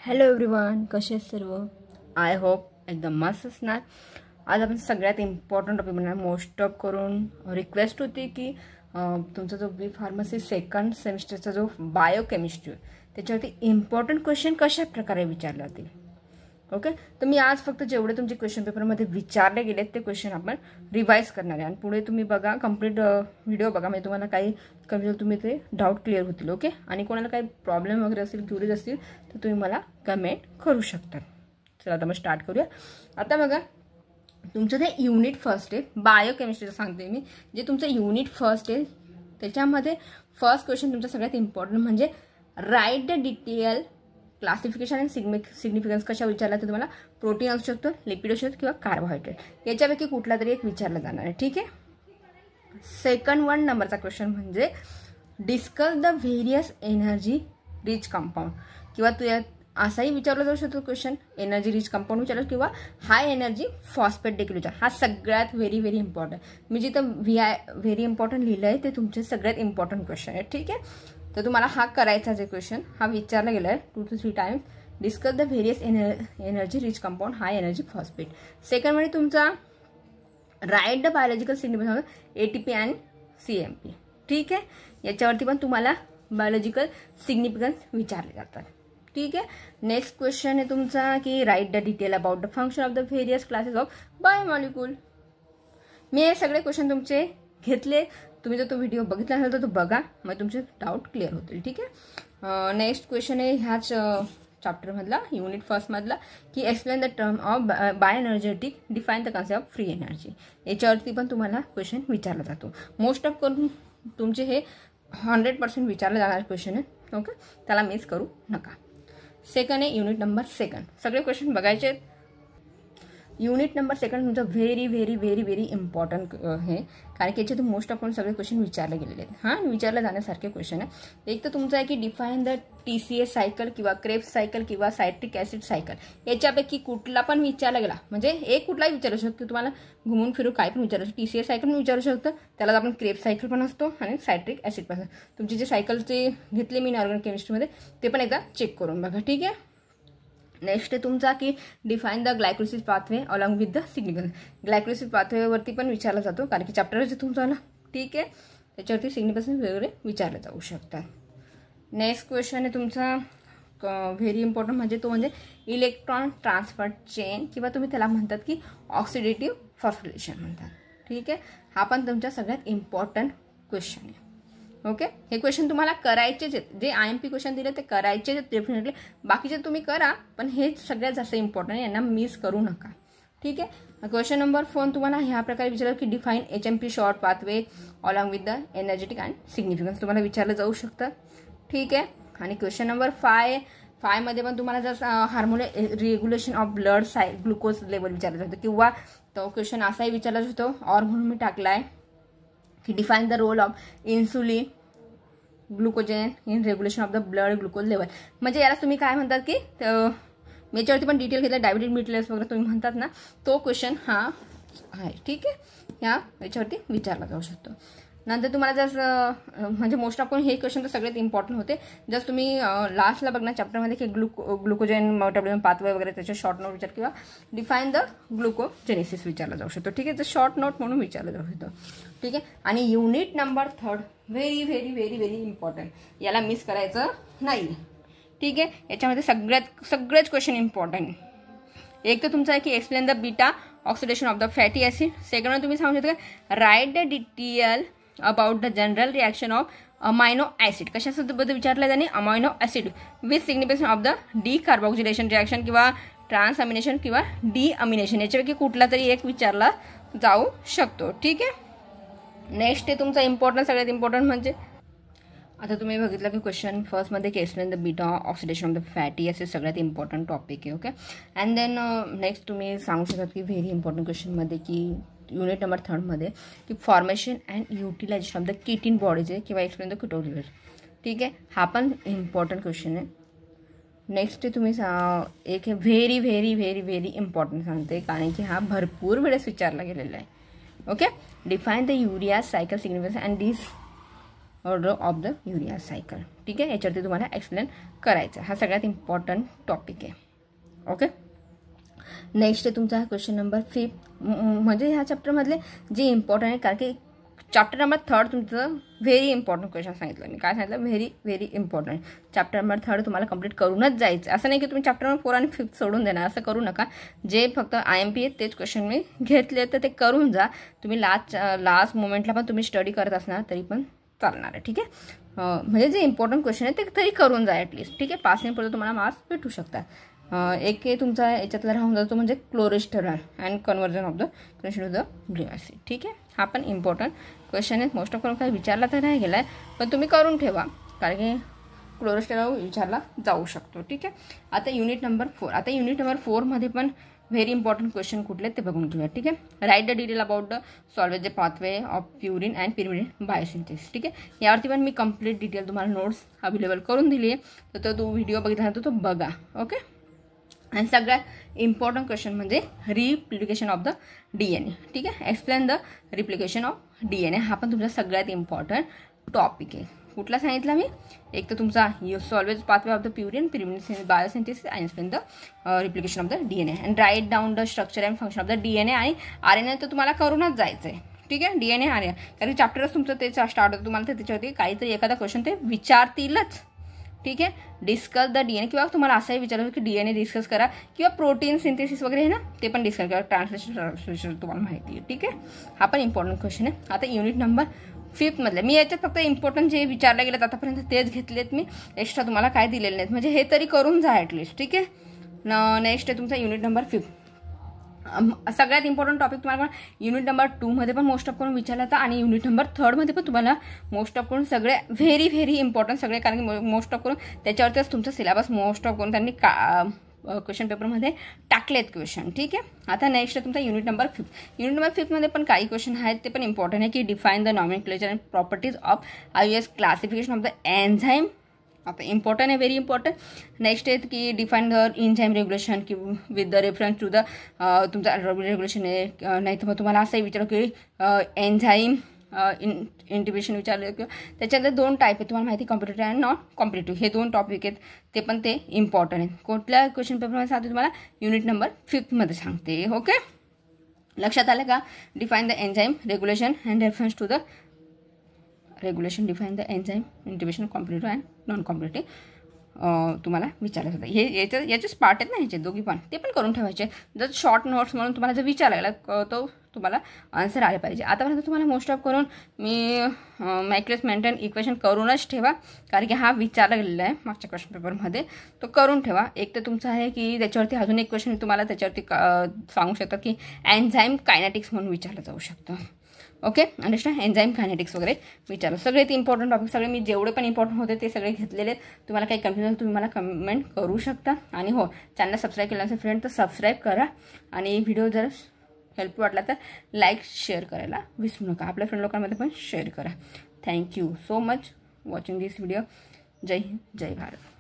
Hello everyone, कसे आहेत सर्व? आय होप एकदम मस्त असणार. आज आपण सगळ्यात इम्पॉर्टंट टॉपिक म्हणणार. मोस्ट ऑफ करून रिक्वेस्ट होती की तुमचा जो बी फार्मसी सेकंड सेमिस्टरचा जो बायोकेमिस्ट्री त्याच्यावरती इम्पॉर्टंट क्वेश्चन कशा प्रकारे विचारले जातील. ओके, तर मी आज फक्त जेवढे तुमचे क्वेश्चन पेपरमध्ये विचारले गेलेत ते क्वेश्चन आपण रिवाइज करणार आहे आणि पुढे तुम्ही बघा, कंप्लीट व्हिडिओ बघा, म्हणजे तुम्हाला काही कन्फ्युजन तुम्ही ते डाऊट क्लिअर होतील. ओके, आणि कोणाला काही प्रॉब्लेम वगैरे असतील, क्युरीज असतील तर तुम्ही मला कमेंट करू शकता. चला आता मग स्टार्ट करूया. आता बघा, तुमचं ते युनिट फर्स्ट आहे बायोकेमिस्ट्रीचं सांगते मी. जे तुमचं युनिट फर्स्ट आहे त्याच्यामध्ये फर्स्ट क्वेश्चन तुमचा सगळ्यात इम्पॉर्टंट म्हणजे right the detail classification and significance. कशा विचारला तर तुम्हाला प्रोटीन असू शकतो, लिपिड असू शकतो किंवा कार्बोहायड्रेट, याच्यापैकी कुठला तरी एक विचारला जाणार आहे. ठीक आहे. सेकंड 1 नंबरचा क्वेश्चन म्हणजे discuss the various energy rich compound, किंवा तू असाही विचारला जाऊ शकतो क्वेश्चन, एनर्जी रिच कंपाऊंड विचारलं किंवा हाय एनर्जी फॉस्फेट देखील विचार. हा सगळ्यात व्हेरी व्हेरी इम्पॉर्टंट. मी जिथं व्हेरी इम्पॉर्टंट लिहिलं आहे ते तुमचे सगळ्यात इम्पॉर्टंट क्वेश्चन आहे. ठीक आहे, तर तुम्हाला हा करायचा जे क्वेश्चन हा विचारला गेला आहे 2 to 3 times. Discuss the various energy rich compound, high energy phosphate. Second म्हणजे तुमचा write the biological significance ATP and CMP. ठीक आहे, याच्यावरती पण तुम्हाला बायोलॉजिकल सिग्निफिकन्स विचारले जातात. ठीक आहे. नेक्स्ट क्वेश्चन आहे तुमचा की write the detail about the function of the various classes of biomolecule. मी हे सगळे क्वेश्चन तुमचे घेतले. तुम्ही जर तो व्हिडिओ बघितला असेल तर तो बघा, मग तुमचे डाऊट क्लिअर होतील. ठीक आहे. नेक्स्ट क्वेश्चन आहे ह्याच चॅप्टरमधला, युनिट फर्स्टमधला, की explain the term of bioenergetic, define the concept of free energy. याच्यावरती पण तुम्हाला क्वेश्चन विचारला जातो. मोस्ट ऑफ करून तुमचे हे 100% विचारले जाणारे क्वेश्चन आहे. ओके, त्याला मिस करू नका. सेकंड आहे युनिट नंबर सेकंड. सगळे क्वेश्चन बघायचे. युनिट नंबर सेकंड तुमचं very very very very important आहे, कारण की याच्यातून मोस्ट ऑफ सगळे क्वेश्चन विचारले गेलेले आहेत. हां, विचारले जाण्यासारखे क्वेश्चन आहे. एक तर तुमचं आहे की डिफाईन द TCA सायकल किंवा क्रेब्स सायकल किंवा सायट्रिक ॲसिड सायकल. याच्यापैकी कुठला पण विचारला गेला म्हणजे एक कुठलाही विचारू शकतो, तुम्हाला घुमून फिरू काय पण विचारू शकतो. TCA सायकल पण विचारू शकतं, त्याला आपण क्रेब्स सायकल पण असतो आणि सायट्रिक ॲसिड पण. तुमची जे सायकलचे घेतले मी ऑर्गॅनिक केमिस्ट्रीमध्ये ते पण एकदा चेक करून बघा. ठीक आहे. नेक्स्ट आहे तुमचा की define the glycolysis pathway along with the significance. Glycolysis पाथवेवरती पण विचारला जातो, कारण की चॅप्टरच तुमचा ना. ठीक आहे, त्याच्यावरती सिग्निफिकन्स वगैरे विचारले जाऊ शकतात. नेक्स्ट क्वेश्चन आहे तुमचा व्हेरी इम्पॉर्टंट म्हणजे तो म्हणजे इलेक्ट्रॉन ट्रान्सफर चेन, किंवा तुम्ही त्याला म्हणतात की ऑक्सिडेटिव्ह फॉस्फोरिलेशन म्हणतात. ठीक आहे, हा पण तुमच्या सगळ्यात इम्पॉर्टंट क्वेश्चन आहे. ओके, हे क्वेश्चन तुम्हाला करायचेच आहेत. जे IMP क्वेश्चन दिले ते करायचेच आहेत डेफिनेटली. बाकीचे तुम्ही करा, पण हे सगळ्यात जास्त इम्पॉर्टंट आहे, यांना मिस करू नका. ठीक आहे. क्वेश्चन नंबर 4 तुम्हाला ह्या प्रकारे विचारलं की define HMP short pathway along with the energetic and significance तुम्हाला विचारलं जाऊ शकतं. ठीक आहे. आणि क्वेश्चन नंबर 5 मध्ये पण तुम्हाला जर hormone regulation of blood glucose level विचारलं जातं, किंवा तो क्वेश्चन असाही विचारला जातो और म्हणून मी टाकला आहे की define the role of insulin glucagon in regulation of the blood glucose level. म्हणजे याला तुम्ही काय म्हणतात की याच्यावरती पण डिटेल घेतलं, डायबिटीज मिटलेस वगैरे तुम्ही म्हणतात ना, तो क्वेश्चन हा आहे. ठीक आहे, याच्यावरती विचारला जाऊ शकतो. नंतर तुम्हाला जर म्हणजे मोस्ट ऑफ हे क्वेश्चन तर सगळ्यात इम्पॉर्टंट होते. जस्ट तुम्ही लास्टला बघणार चॅप्टरमध्ये की ग्लुकोजेन मेटाबॉलिझम पाथवे वगैरे त्याचे शॉर्ट नोट विचार, किंवा डिफाईन द ग्लुकोजेनेसिस विचारला जाऊ शकतो. ठीक आहे, तर शॉर्ट नोट म्हणून विचारलं जाऊ शकतो. ठीक आहे. आणि unit number 3 very very very very important, याला मिस करायचं नाही. ठीक आहे, याच्यामध्ये सगळेच क्वेश्चन इम्पॉर्टंट. एक तर तुमचा आहे की explain the beta oxidation of the fatty acid. Second तुम्ही सांगू शकता right the detail about the general reaction of amino acid. कशाबद्दल विचारलं त्याने? Amino acid with significance of the decarboxylation reaction किंवा ट्रान्सअमिनेशन किंवा डिअमिनेशन. याच्यापैकी कुठला तरी एक विचारला जाऊ शकतो. ठीक आहे. नेक्स्ट आहे तुमचा इम्पॉर्टंट, सगळ्यात इम्पॉर्टंट म्हणजे आता तुम्ही बघितलं की क्वेश्चन फर्स्टमध्ये की explain the beta oxidation of the fatty acid सगळ्यात इम्पॉर्टंट टॉपिक आहे. ओके, अँड देन नेक्स्ट तुम्ही सांगू शकता की व्हेरी इम्पॉर्टंट क्वेश्चनमध्ये की युनिट नंबर 3 मध्ये की formation and utilisation of the ketone bodies आहे, किंवा एक्सप्लेन द किटोलिव्हर. ठीक आहे, हा पण इम्पॉर्टंट क्वेश्चन आहे. नेक्स्ट तुम्ही एक very very very very important सांगते, कारण की हा भरपूर वेळेस विचारला गेलेला आहे. Okay, define the urea cycle significance and this order of the urea cycle. ठीक आहे, याच्यावरती तुम्हाला एक्सप्लेन करायचं. हा सगळ्यात इम्पॉर्टंट टॉपिक आहे. ओके, नेक्स्ट आहे तुमचा क्वेश्चन नंबर 5. म्हणजे ह्या चॅप्टरमधले जे इम्पॉर्टंट आहे, कारण की चॅप्टर नंबर 3 तुमचं व्हेरी इम्पॉर्टंट क्वेश्चन सांगितलं मी. काय सांगितलं? Very important. चॅप्टर नंबर 3 तुम्हाला कंप्लीट करूनच जायचं. असं नाही की तुम्ही चॅप्टर नंबर 4 आणि 5 सोडून देणार, असं करू नका. जे फक्त IMP आहेत तेच क्वेश्चन मी घेतले तर ते करून जा. तुम्ही लास्ट मोमेंटला पण तुम्ही स्टडी करत असणार तरी पण चालणार आहे. ठीक आहे, म्हणजे जे इम्पॉर्टंट क्वेश्चन आहे ते तरी करून जा ॲटलिस्ट. ठीक आहे, पासिंग पुढे तुम्हाला मार्क्स भेटू शकतात. एक हे तुमचा याच्यातला राहून जातो म्हणजे cholesterol and conversion of the question to the ग्लिक ॲसिड. ठीक आहे, हा पण इम्पॉर्टंट क्वेश्चन आहे. मोस्ट ऑफ करून काही विचारला तर नाही गेला आहे, पण तुम्ही करून ठेवा कारण की क्लोरेस्टेरॉल विचारला जाऊ शकतो. ठीक आहे, आता युनिट नंबर 4. आता युनिट नंबर 4मध्ये पण व्हेरी इम्पॉर्टंट क्वेश्चन कुठले ते बघून घेऊया. ठीक आहे, right the detail about the salvage the pathway of purine and pyrimidine biosynthesis. ठीक आहे, यावरती पण मी कंप्लीट डिटेल तुम्हाला नोट्स अवेलेबल करून दिली आहे, तर तो व्हिडिओ बघितल्यानंतर तो बघा. ओके, आणि सगळ्यात इम्पॉर्टंट क्वेश्चन म्हणजे रिप्लिकेशन ऑफ द DNA. ठीक आहे, explain the replication of DNA. हा पण तुमचा सगळ्यात इम्पॉर्टंट टॉपिक आहे. कुठला सांगितला मी? एक तर तुमचा salvage pathway of the purine pyrimidine biosynthesis आणि explain the replication of the DNA and write down the structure and function of the DNA आणि RNA. तर तुम्हाला करूनच जायचं आहे. ठीक आहे, DNA RNA कारण चॅप्टरच तुमचं ते स्टार्ट होतं, तुम्हाला ते त्याच्यावरती काहीतरी एखादा क्वेश्चन ते विचारतीलच. ठीक आहे, डिस्कस द DNA किंवा तुम्हाला असंही विचारलं की DNA डिस्कस करा किंवा प्रोटीन सिंथेसिस वगैरे आहे ना ते पण डिस्कस करा. ट्रान्सलेशन तुम्हाला माहिती आहे. ठीक आहे, हा पण इम्पॉर्टंट क्वेश्चन आहे. आता युनिट नंबर 5 मधले मी याच्यात फक्त इम्पॉर्टंट जे विचारले गेलेत आतापर्यंत तेच घेतलेत मी, एक्स्ट्रा तुम्हाला काय दिलेले नाहीत. म्हणजे हे तरी करून जा ॲटलिस्ट. ठीक आहे, नेक्स्ट आहे तुमचा युनिट नंबर 5. सगळ्यात इम्पॉर्टंट टॉपिक तुम्हाला युनिट नंबर 2मध्ये पण मोस्ट ऑफ करून विचारला होता आणि युनिट नंबर 3मध्ये पण तुम्हाला मोस्ट ऑफ करून सगळे व्हेरी इम्पॉर्टंट सगळे, कारण की मोस्ट ऑफ करून त्याच्यावरतीच तुमचं सिलेबस मोस्ट ऑफ करून त्यांनी क्वेश्चन पेपरमध्ये टाकलेत क्वेश्चन. ठीक आहे, आता नेक्स्ट आहे तुमचा युनिट नंबर 5. युनिट नंबर 5मध्ये पण काही क्वेश्चन आहेत ते पण इम्पॉर्टंट आहे की define the nomenclature and properties of IUS classification of the enzyme. आता इम्पॉर्टंट आहे, व्हेरी इम्पॉर्टंट. नेक्स्ट आहे की डिफाईन द एन्झाईम रेग्युलेशन की with the reference to the तुमचा रेग्युलेशन आहे. नाही तर मग तुम्हाला असंही विचारू की एन्झाईम इंटिग्रेशन विचारलं किंवा त्याच्यातले 2 टाईप आहे तुम्हाला माहिती, कॉम्पिटेटिव्ह अँड नॉन कॉम्पिटेटिव्ह. हे 2 टॉपिक आहेत ते पण ते इम्पॉर्टंट आहेत. कुठल्या क्वेश्चन पेपरमध्ये सांगते तुम्हाला? युनिट नंबर 5मध्ये सांगते. ओके, लक्षात आलं का? Define the enzyme regulation and reference to the regulation, define the enzyme integration competitive and non competitive तुम्हाला विचारायचं होतं. हे याचेच पार्ट आहेत ना ह्याचे दोघी पण, ते पण करून ठेवायचे. जर शॉर्ट नोट्स म्हणून तुम्हाला जर विचारायला तो तुम्हाला आन्सर आले पाहिजे. आतापर्यंत तुम्हाला मोस्ट ऑफ करून मी मॅक्लेस मेंटेन इक्वेशन करूनच ठेवा, कारण की हा विचारला गेलेला आहे मागच्या क्वेश्चन पेपरमध्ये, तो करून ठेवा. एक तर तुमचं आहे की त्याच्यावरती अजून एक क्वेश्चन तुम्हाला त्याच्यावरती सांगू शकतात की एन्झाईम कायनेटिक्स म्हणून विचारलं जाऊ शकतं. Okay, understand? एन्झाईम कायनेटिक्स वगैरे विचारलं. सगळे ते इम्पॉर्टंट टॉपिक सगळे मी जेवढे पण इम्पॉर्टंट होते ते सगळे घेतलेले आहेत. तुम्हाला काही कन्फ्युजन तुम्ही मला कमेंट करू शकता. आणि हो, चॅनल सबस्क्राईब केलं असेल फ्रेंड तर सबस्क्राईब करा आणि व्हिडिओ जर हेल्प वाटला तर लाईक शेअर करायला विसरू नका. आपल्या फ्रेंड लोकांमध्ये पण शेअर करा. थँक्यू सो मच वॉचिंग दिस व्हिडिओ. जय हिंद, जय भारत.